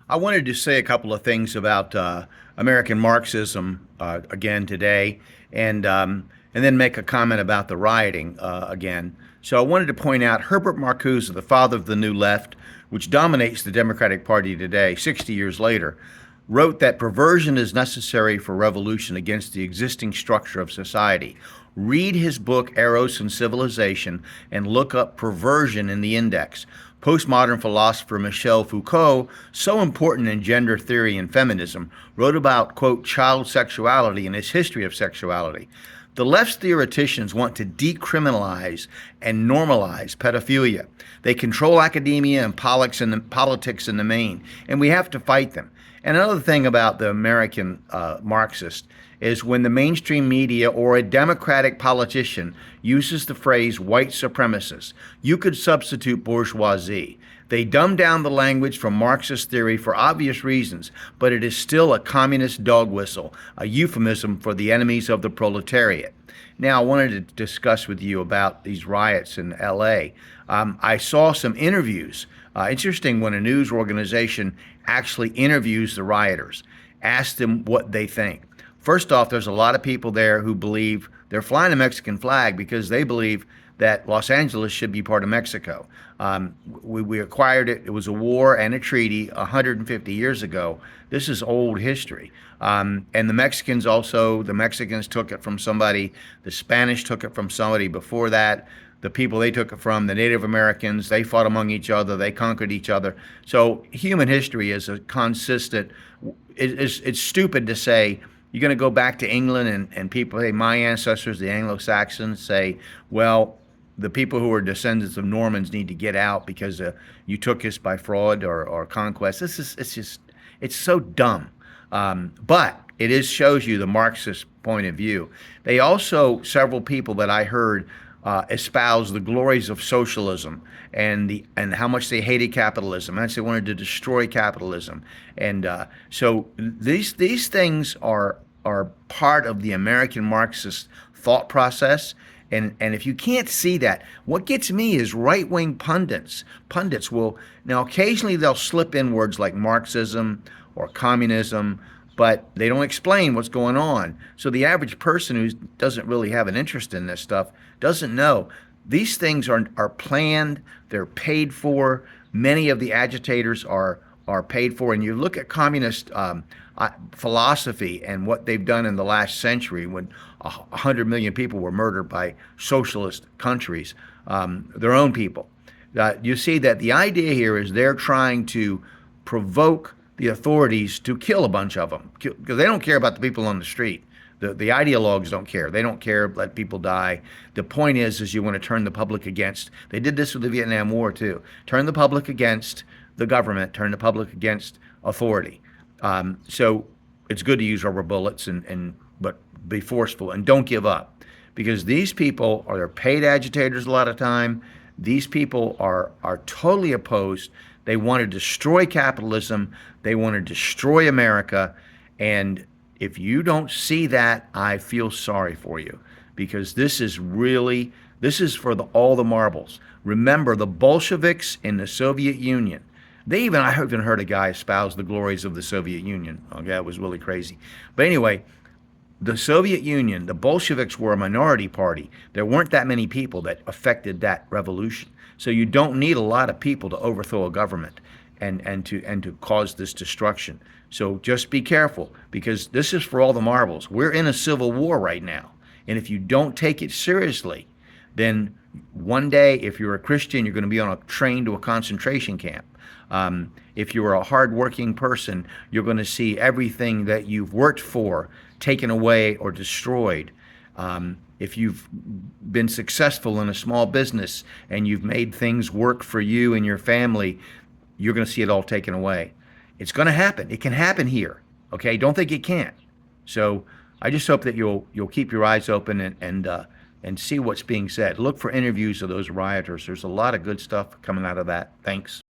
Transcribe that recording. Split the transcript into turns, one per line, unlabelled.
I wanted to say a couple of things about American Marxism again today, and then make a comment about the rioting again. So I wanted to point out Herbert Marcuse, the father of the New Left, which dominates the Democratic Party today, 60 years later, wrote that perversion is necessary for revolution against the existing structure of society. Read his book, Eros and Civilization, and look up perversion in the index. Postmodern philosopher Michel Foucault, so important in gender theory and feminism, wrote about, quote, child sexuality and its history of sexuality. The left's theoreticians want to decriminalize and normalize pedophilia. They control academia and politics in the main, and we have to fight them. And another thing about the American Marxist is when the mainstream media or a Democratic politician uses the phrase white supremacist, you could substitute bourgeoisie. They dumb down the language from Marxist theory for obvious reasons, but it is still a communist dog whistle, a euphemism for the enemies of the proletariat. Now, I wanted to discuss with you about these riots in LA. I saw some interviews. Interesting when a news organization actually interviews the rioters, asks them what they think. First off, there's a lot of people there who believe they're flying a Mexican flag because they believe that Los Angeles should be part of Mexico. We acquired it. It was a war and a treaty 150 years ago. This is old history. And the Mexicans took it from somebody. The Spanish took it from somebody before that. The people they took it from, the Native Americans, they fought among each other. They conquered each other. So human history is a consistent. It's stupid to say, you're going to go back to England and people say, my ancestors, the Anglo-Saxons, say, well, the people who are descendants of Normans need to get out because you took us by fraud or conquest. It's so dumb. But it shows you the Marxist point of view. They also, several people that I heard espouse the glories of socialism and how much they hated capitalism. And they wanted to destroy capitalism. And so these things are part of the American Marxist thought process. And if you can't see that, what gets me is right-wing pundits. Pundits will, now occasionally they'll slip in words like Marxism or communism, but they don't explain what's going on. So the average person who doesn't really have an interest in this stuff doesn't know. These things are planned, they're paid for. Many of the agitators are paid for. And you look at communist philosophy and what they've done in the last century when 100 million people were murdered by socialist countries, their own people. You see that the idea here is they're trying to provoke the authorities to kill a bunch of them because they don't care about the people on the street. The ideologues don't care. They don't care, let people die. The point is you want to turn the public against. They did this with the Vietnam War too. Turn the public against the government, turn the public against authority. So it's good to use rubber bullets but be forceful and don't give up, because these people they're paid agitators a lot of time. These people are totally opposed. They want to destroy capitalism. They want to destroy America. And if you don't see that, I feel sorry for you, because this is for all the marbles. Remember the Bolsheviks in the Soviet Union. I even heard a guy espouse the glories of the Soviet Union. Okay, it was really crazy. But anyway, the Soviet Union, the Bolsheviks were a minority party. There weren't that many people that affected that revolution. So you don't need a lot of people to overthrow a government and to cause this destruction. So just be careful, because this is for all the marbles. We're in a civil war right now. And if you don't take it seriously, then one day, if you're a Christian, you're going to be on a train to a concentration camp. If you're a hardworking person, you're going to see everything that you've worked for taken away or destroyed. If you've been successful in a small business and you've made things work for you and your family, you're going to see it all taken away. It's going to happen. It can happen here. Okay, don't think it can't. So I just hope that you'll keep your eyes open and see what's being said. Look for interviews of those rioters. There's a lot of good stuff coming out of that. Thanks.